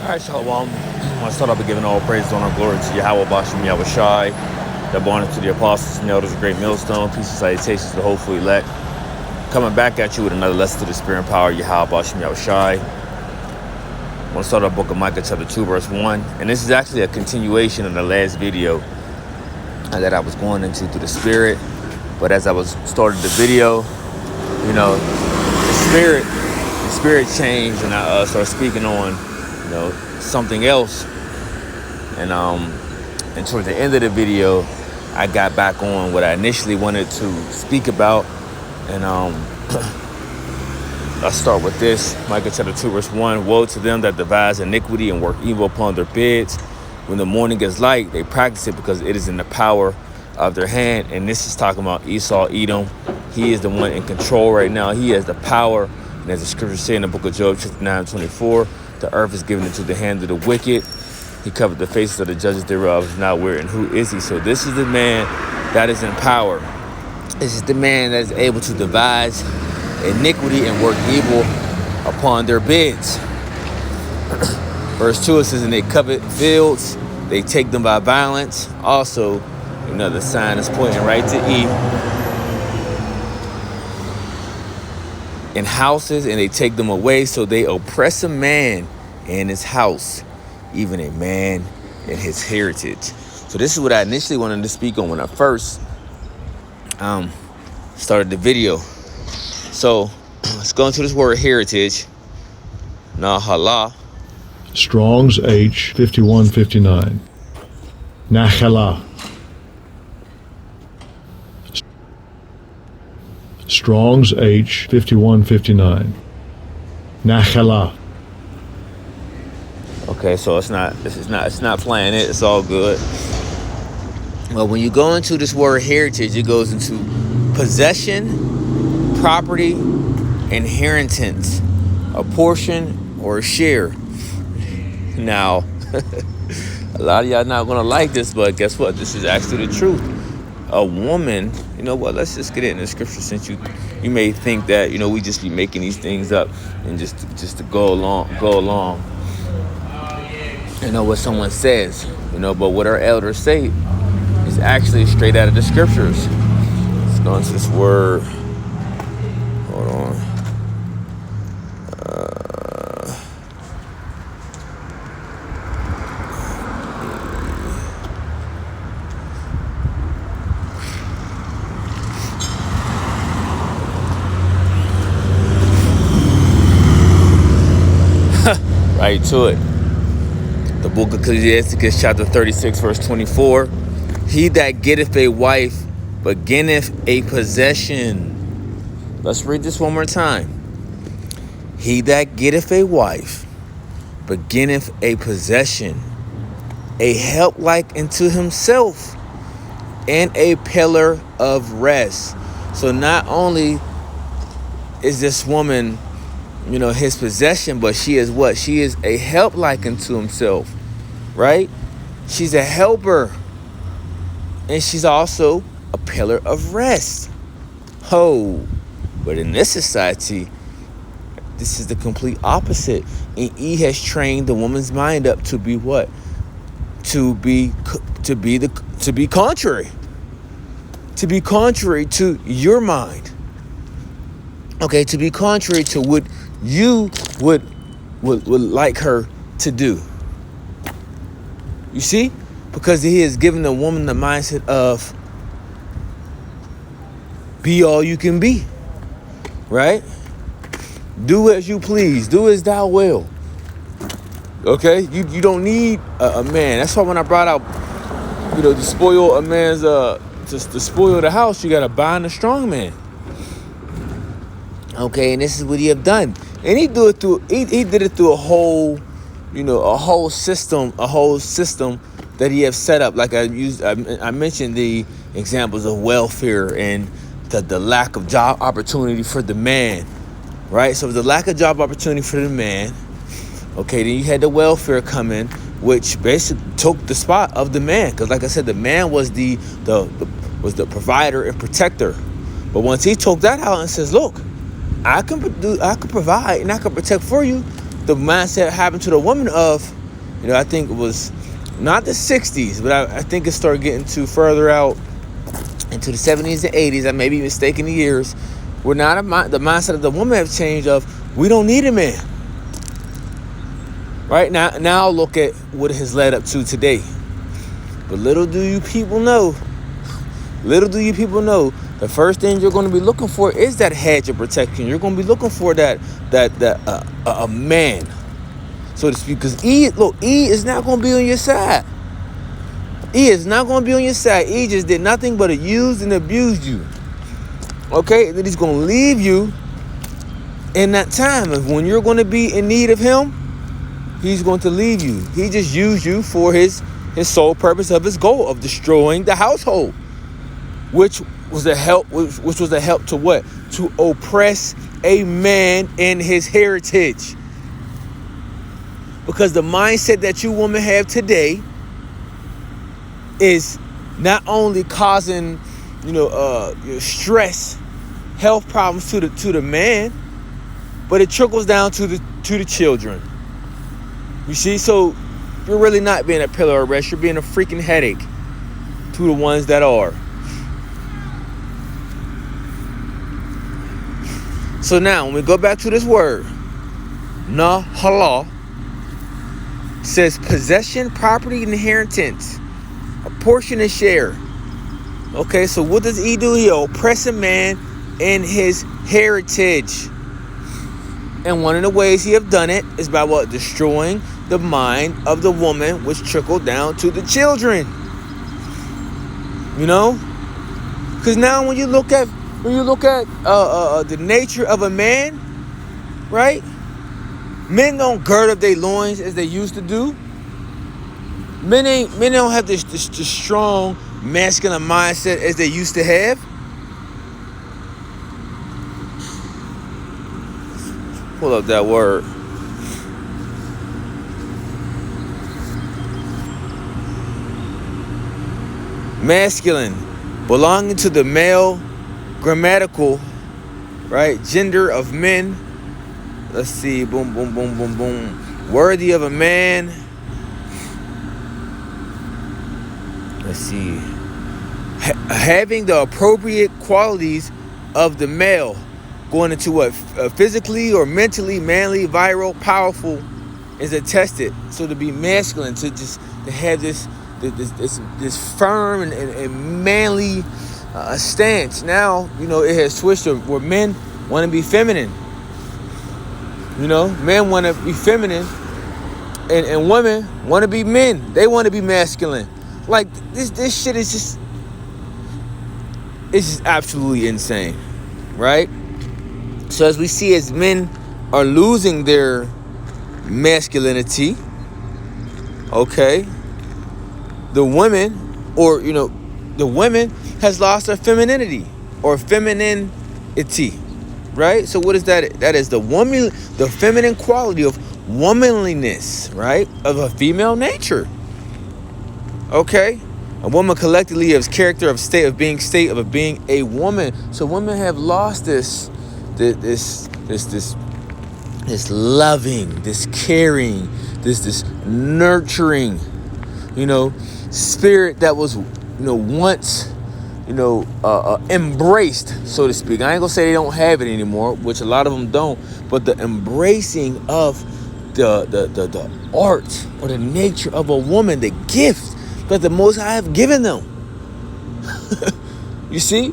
All right, Shalom. I want to start off by giving all praise, honor, and glory to Yahweh, Bashem, Yahweh Shai, double honor to the apostles and elders of Great Millstone, peace and salutations to the hopeful elect. Coming back at you with another lesson to the spirit and power of Yahweh, Bashem, Yahweh Shai. I want to start our book of Micah, chapter 2, verse 1. And this is actually a continuation of the last video that I was going into through the spirit. But as I was starting the video, the spirit changed, and I started speaking on something else, and towards the end of the video I got back on what I initially wanted to speak about, and I'll start with this. Micah chapter 2 verse 1. Woe to them that devise iniquity and work evil upon their beds. When the morning is light, they practice it because it is in the power of their hand. And this is talking about Esau, Edom. He is the one in control right now. He has the power, and as the scriptures say in the book of Job chapter 9:24, the earth is given into the hand of the wicked. He covered the faces of the judges thereof. Now where and who is he? So this is the man that is in power. This is the man that is able to devise iniquity and work evil upon their beds. Verse 2, it says, and they covet fields, they take them by violence. Also, another sign is pointing right to E. In houses, and they take them away. So they oppress a man in his house, even a man in his heritage. So this is what I initially wanted to speak on when I first started the video. So let's go into this word heritage. Nahala. Strong's H 5159. Nahala. Strong's H 5159. Nahala. Okay, so it's not playing it. It's all good. Well, when you go into this word heritage, it goes into possession, property, inheritance, a portion or a share. Now, a lot of y'all not gonna like this, but guess what? This is actually the truth. A woman, let's just get it in the scripture, since you may think that we just be making these things up and just to go along what someone says, but what our elders say is actually straight out of the scriptures. Let's go into this word. Hold on. Right to it. The book of Ecclesiastes, chapter 36, verse 24. He that getteth a wife beginneth a possession. Let's read this one more time. He that getteth a wife beginneth a possession, a help like unto himself, and a pillar of rest. So not only is this woman his possession, but she is what? She is a help like unto himself, right? She's a helper, and she's also a pillar of rest. Oh, but in this society, this is the complete opposite. And E has trained the woman's mind up to be what? To be contrary. To be contrary to your mind. Okay, to be contrary to what you would like her to do. You see? Because he has given the woman the mindset of be all you can be. Right? Do as you please. Do as thou will. Okay? You don't need a man. That's why when I brought out, to spoil a man's, to spoil the house, you got to bind a strong man. Okay, and this is what he have done. And he did it through a whole system that he have set up. Like I mentioned the examples of welfare and the lack of job opportunity for the man, right? So the lack of job opportunity for the man. Okay, then you had the welfare come in, which basically took the spot of the man, because like I said, the man was the provider and protector. But once he took that out and says, look, I can provide and I can protect for you, the mindset happened to the woman of, I think it was not the 60s, but I think it started getting to further out into the 70s and 80s. I may be mistaken the years. Where now the mindset of the woman have changed of, we don't need a man. Right? Now look at what it has led up to today. But little do you people know, the first thing you're going to be looking for is that hedge of protection. You're going to be looking for that a man, so to speak. Because E is not going to be on your side. E is not going to be on your side. E just did nothing but abuse and abused you. Okay? And then he's going to leave you in that time. And when you're going to be in need of him, he's going to leave you. He just used you for his sole purpose of his goal of destroying the household, which was a help to what? To oppress a man in his heritage. Because the mindset that you women have today is not only causing, stress, health problems to the man, but it trickles down to the children. You see, so you're really not being a pillar of rest. You're being a freaking headache to the ones that are. So now, when we go back to this word, nahala, says possession, property, inheritance, a portion and share. Okay, so what does he do? He oppress a man in his heritage. And one of the ways he have done it is by what? Destroying the mind of the woman, which trickled down to the children. Because now when you look at the nature of a man, right? Men don't gird up their loins as they used to do. Men don't have this strong masculine mindset as they used to have. Pull up that word. Masculine, belonging to the male grammatical, right, gender of men. Let's see, boom, boom, boom, boom, boom. Worthy of a man. Let's see. Having the appropriate qualities of the male, going into what? Physically or mentally, manly, virile, powerful, is attested. So to be masculine, to have this firm and manly stance. Now, it has switched to where men want to be feminine. Men want to be feminine, and women want to be men. They want to be masculine. Like this shit is just, it's just absolutely insane, right? So as we see, as men are losing their masculinity, okay, the women, or the women has lost their femininity or femininity, right? So what is that? That is the feminine quality of womanliness, right? Of a female nature. Okay? A woman collectively has character of being a woman. So women have lost this loving, this caring, this nurturing, spirit that was, once, embraced, so to speak. I ain't gonna say they don't have it anymore, which a lot of them don't, but the embracing of the art or the nature of a woman, the gift that the Most High have given them. You see?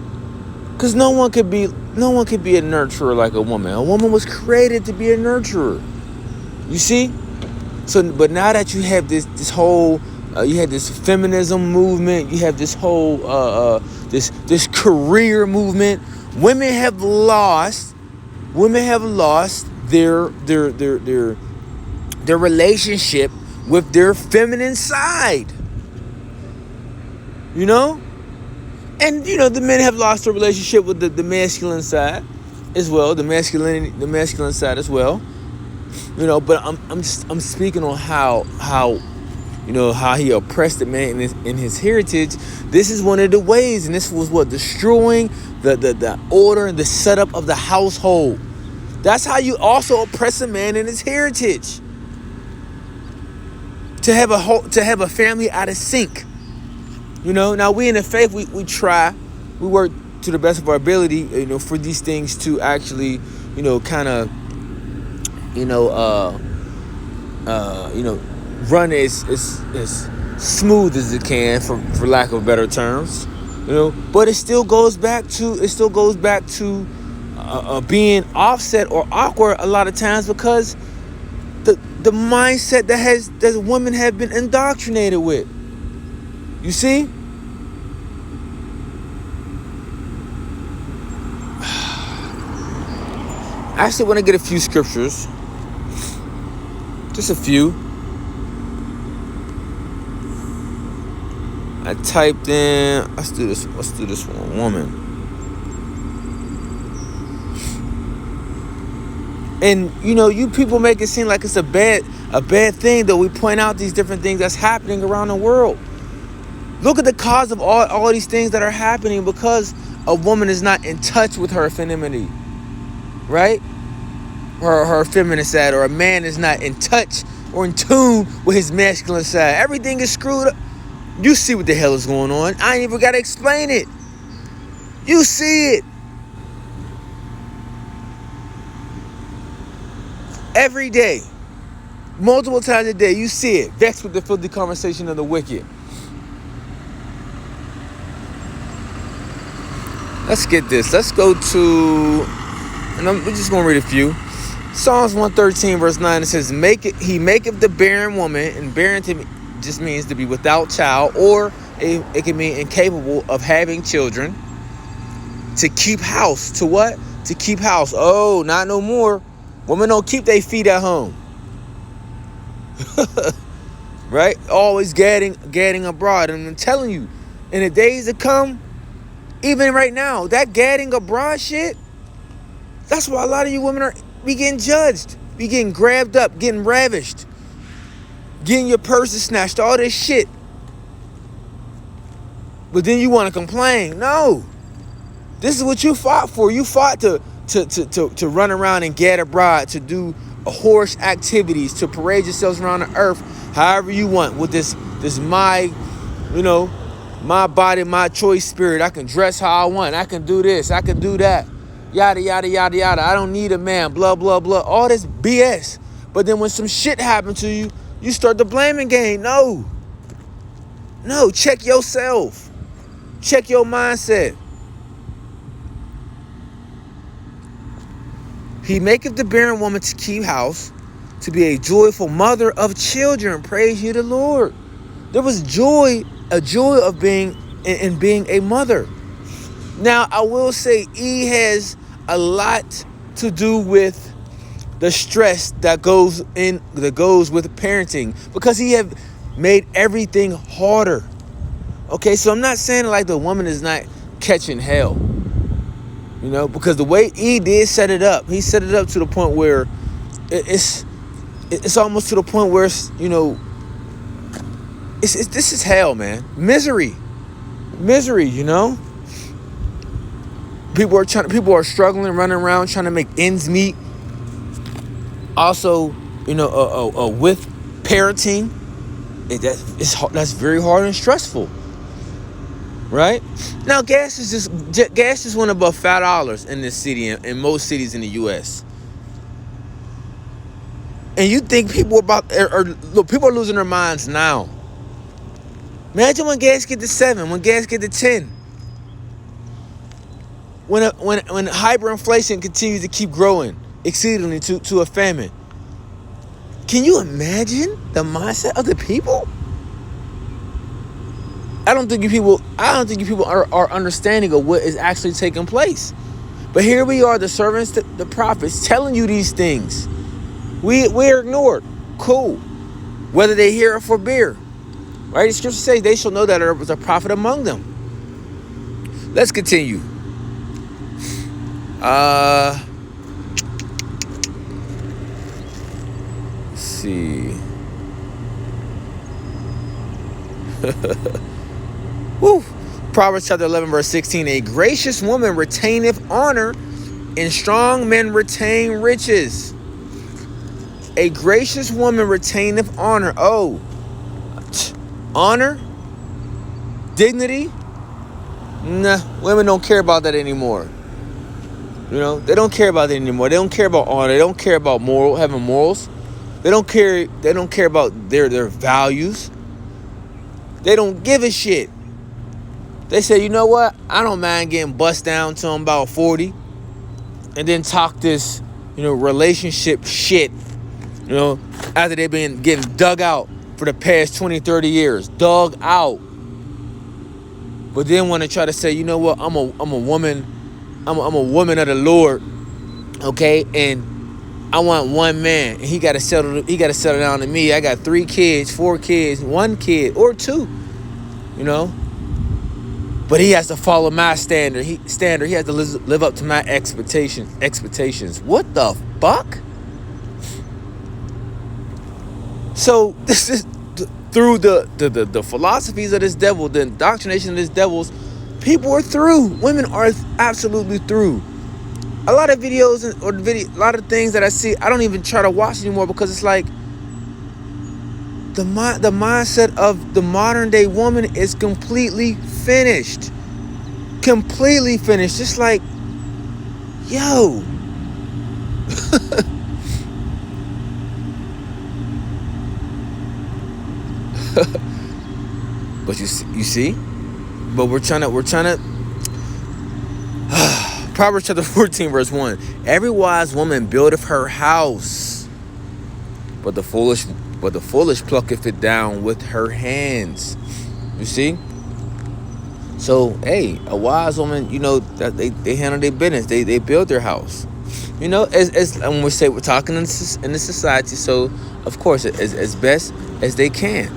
Because no one could be a nurturer like a woman. A woman was created to be a nurturer. You see? So, but now that you have this whole, you have this feminism movement, you have this whole this career movement. Women have lost their relationship with their feminine side. And the men have lost their relationship with the masculine side as well, the masculine side as well. But I'm speaking on how he oppressed the man in his heritage. This is one of the ways, and this was what destroying the order and the setup of the household. That's how you also oppress a man in his heritage. To have a family out of sync. Now we in the faith, we try, we work to the best of our ability, for these things to actually, kind of, run as smooth as it can, for lack of better terms, But it still goes back to being offset or awkward a lot of times, because the mindset that women have been indoctrinated with. You see? I actually want to get a few scriptures. Just a few. I typed in, let's do this one, woman. And you people make it seem like it's a bad thing that we point out these different things that's happening around the world. Look at the cause of all these things that are happening, because a woman is not in touch with her femininity, right? Her feminine side, or a man is not in touch or in tune with his masculine side. Everything is screwed up. You see what the hell is going on. I ain't even got to explain it. You see it. Every day. Multiple times a day. You see it. Vexed with the filthy conversation of the wicked. Let's get this. Let's go to, and we're just going to read a few. Psalms 113 verse 9, it says, He maketh the barren woman, and barren to me just means to be without child, or it can mean incapable of having children, to keep house. To what? To keep house. Oh, not no more. Women don't keep their feet at home. Right? Always gadding abroad. And I'm telling you, in the days to come, even right now, that gadding abroad shit, that's why a lot of you women be getting judged, be getting grabbed up, getting ravished, getting your purses snatched, all this shit. But then you want to complain. No. This is what you fought for. You fought to run around and gad abroad, to do whorish activities, to parade yourselves around the earth however you want, with this my body, my choice spirit. I can dress how I want. I can do this. I can do that. Yada, yada, yada, yada. I don't need a man. Blah, blah, blah. All this BS. But then when some shit happens to you, you start the blaming game. No. Check yourself. Check your mindset. He maketh the barren woman to keep house, to be a joyful mother of children. Praise ye the Lord. There was a joy of being a mother. Now, I will say E has a lot to do with the stress that goes with parenting, because he have made everything harder. Okay, so I'm not saying like the woman is not catching hell, because the way E did set it up, he set it up to the point where it's almost to the point where this is hell, man. Misery. People are struggling, running around trying to make ends meet. Also, with parenting, that's very hard and stressful, right? Now, gas just went above $5 in this city, in most cities in the U.S. And you think people are losing their minds now? Imagine when gas get to 7, when gas get to 10. When hyperinflation continues to keep growing exceedingly to a famine. Can you imagine the mindset of the people? I don't think you people are understanding of what is actually taking place. But here we are, the servants, the prophets, telling you these things. We're ignored. Cool. Whether they hear or forbear. Right? The scripture says they shall know that there was a prophet among them. Let's continue. Let's see. Woo. Proverbs chapter 11 verse 16. A gracious woman retaineth honor, And strong men retain riches. A gracious woman retaineth honor. Oh, honor? Dignity? Nah, women don't care about that anymore. You know, they don't care about that anymore. They don't care about honor. They don't care about having morals. They don't care about their values. They don't give a shit. They say, you know what? I don't mind getting bust down till I'm about 40 and then talk this, relationship shit, after they've been getting dug out for the past 20, 30 years. Dug out. But then want to try to say, you know what? I'm a woman. I'm a woman of the Lord. Okay? And I want one man, and he got to settle down to me. I got 3 kids, 4 kids, 1 kid, or 2. But he has to follow my standard. He has to live up to my expectations. What the fuck? So this is through the philosophies of this devil, the indoctrination of this devils. People are through. Women are absolutely through. A lot of videos a lot of things that I see, I don't even try to watch anymore, because it's like the mindset of the modern day woman is completely finished. Completely finished. Just like, yo. But you see? But we're trying to Proverbs chapter 14, verse 1. Every wise woman buildeth her house, but the foolish plucketh it down with her hands. You see? So, hey, a wise woman, that they handle their business. They build their house. As when we say we're talking in this society, so of course as best as they can.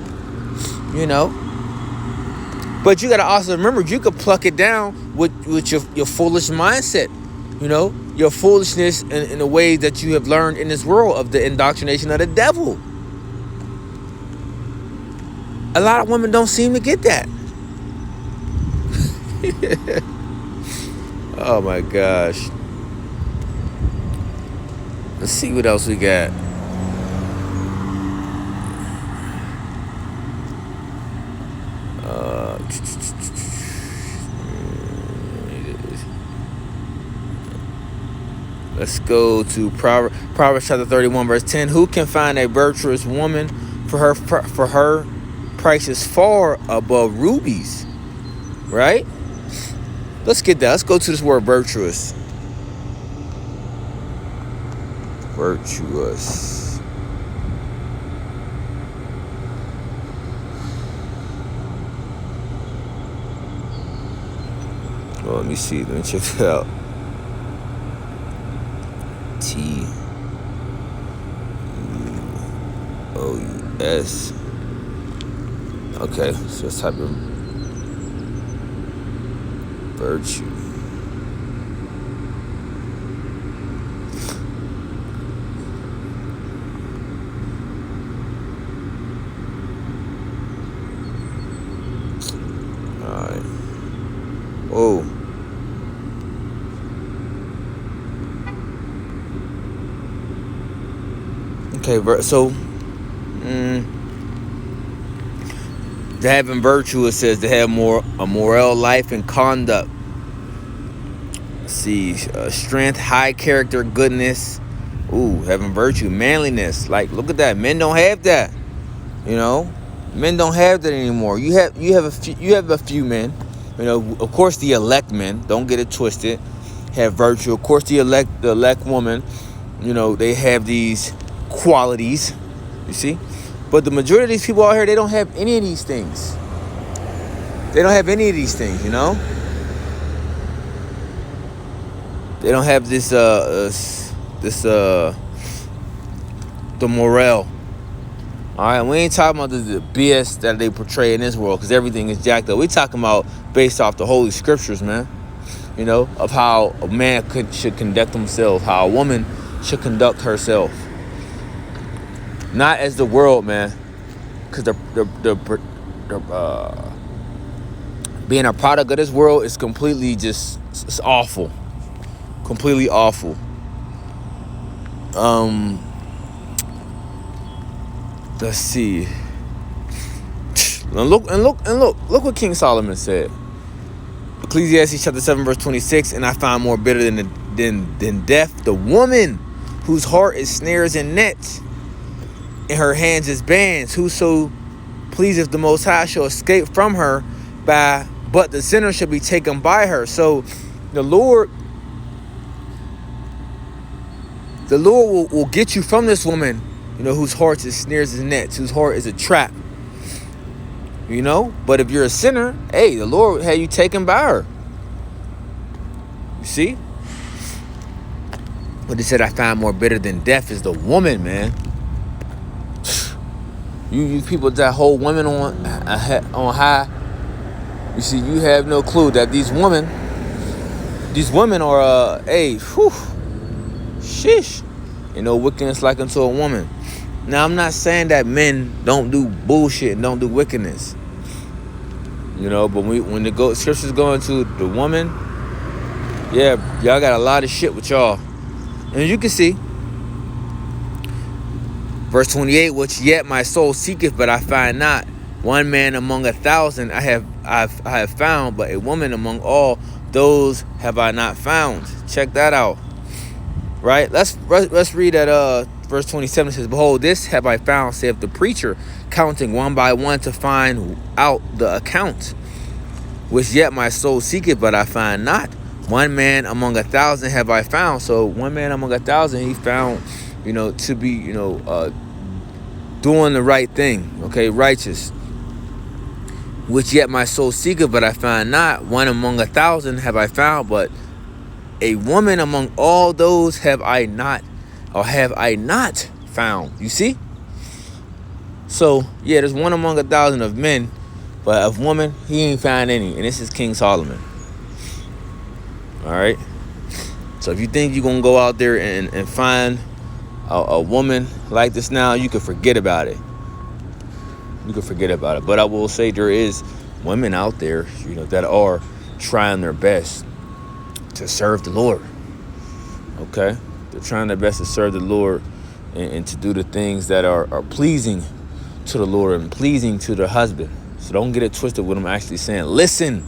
But you gotta also remember, you could pluck it down with your foolish mindset. Your foolishness in the way that you have learned in this world of the indoctrination of the devil. A lot of women don't seem to get that. Oh my gosh. Let's see what else we got. Let's go to Proverbs chapter 31, verse 10. Who can find a virtuous woman? For her price is far above rubies. Right? Let's get that. Let's go to this word virtuous. Virtuous. Well, let me see. Let me check it out. T-O-U-S. Okay, so let's type in virtue. Alright. Oh. Okay, so to having virtue, it says to have a moral life and conduct. Let's see, strength, high character, goodness. Ooh, having virtue, manliness. Like, look at that. Men don't have that. Men don't have that anymore. You have a few men. Of course, the elect men. Don't get it twisted. Have virtue. Of course, the elect woman. They have these qualities. You see. But the majority of these people out here, they don't have any of these things. They don't have any of these things, They don't have this, the morale. All right, we ain't talking about the BS that they portray in this world, because everything is jacked up. We talking about based off the Holy Scriptures, man. Of how a man should conduct himself, how a woman should conduct herself. Not as the world, man, because being a product of this world is completely it's awful. Completely awful. Let's see. Look what King Solomon said. Ecclesiastes chapter 7 verse 26. And I find more bitter than death the woman whose heart is snares and nets, in her hands is bands. Whoso pleaseth the Most High shall escape from her, but the sinner shall be taken by her. So the Lord will get you from this woman, whose heart is snares and nets, whose heart is a trap. But if you're a sinner, hey, the Lord had you taken by her. You see? But he said, I find more bitter than death is the woman, man. You people that hold women on high, you see, you have no clue that these women are, sheesh. Wickedness like unto a woman. Now, I'm not saying that men don't do bullshit and don't do wickedness. But when the scriptures go into the woman, yeah, y'all got a lot of shit with y'all. And you can see, verse 28, which yet my soul seeketh, but I find not. One man among 1,000 I have found, but a woman among all those have I not found. Check that out. Right? Let's read that verse 27. It says, behold, this have I found, saith the preacher, counting one by one to find out the account, which yet my soul seeketh, but I find not. One man among 1,000 have I found. So one man among 1,000 he found, to be, doing the right thing, okay, righteous. Which yet my soul seeketh, but I find not. One among 1,000 have I found, but a woman among all those have I not found. You see? So, yeah, there's one among 1,000 of men, but of woman, he ain't found any. And this is King Solomon. All right? So if you think you're going to go out there and find a woman like this now, you can forget about it. You can forget about it. But I will say there is women out there, that are trying their best to serve the Lord. Okay? They're trying their best to serve the Lord and to do the things that are pleasing to the Lord and pleasing to their husband. So don't get it twisted what I'm actually saying. Listen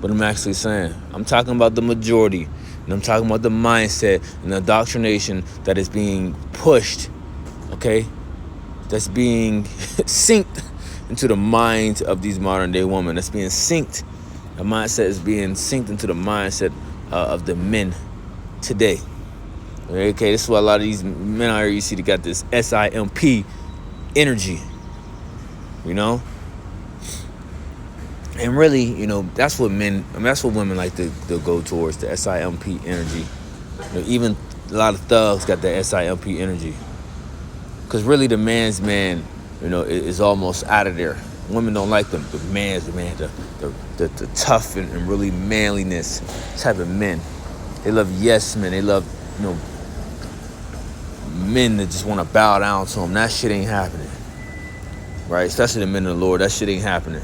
what I'm actually saying. I'm talking about the majority. And I'm talking about the mindset and the indoctrination that is being pushed. Okay? That's being synced into the minds of these modern day women. That's being synced. The mindset is being synced into the mindset of the men today. Okay, this is why a lot of these men out here, you see, they got this SIMP energy. And really, that's what women like to go towards, the SIMP energy. Even a lot of thugs got the SIMP energy. Because really the man's man, is almost out of there. Women don't like them. The man's man, the tough and really manliness type of men. They love yes men. They love, men that just want to bow down to them. That shit ain't happening. Right? Especially the men of the Lord. That shit ain't happening.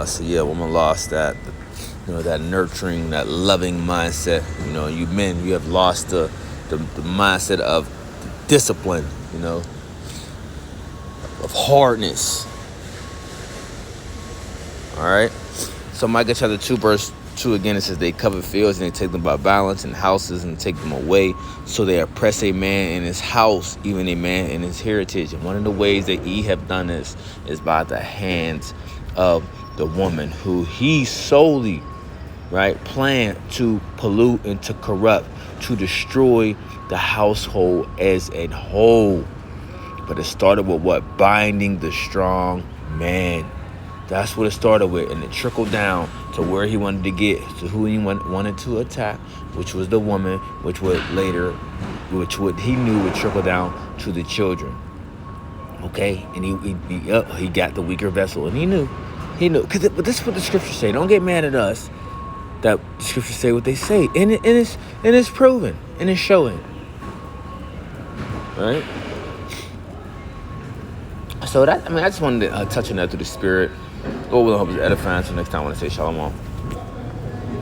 So yeah, woman lost that, that nurturing, that loving mindset. You men, you have lost the mindset of discipline, of hardness. All right. So Micah chapter 2 verse 2 again, it says, they cover fields and they take them by violence, and houses and take them away. So they oppress a man in his house, even a man in his heritage. And one of the ways that ye have done this is by the hands of the woman, who he solely, planned to pollute and to corrupt, to destroy the household as a whole. But it started with what? Binding the strong man. That's what it started with, and it trickled down to where he wanted to get, to who he wanted to attack, which was the woman, which he knew would trickle down to the children. Okay, and he got the weaker vessel, and he knew, but this is what the scriptures say. Don't get mad at us that the scriptures say what they say, and it's proven, and it's showing, right? So that, I mean, I just wanted to touch on that through the spirit. Lord willing, hope it's edifying. So next time I want to say shalom.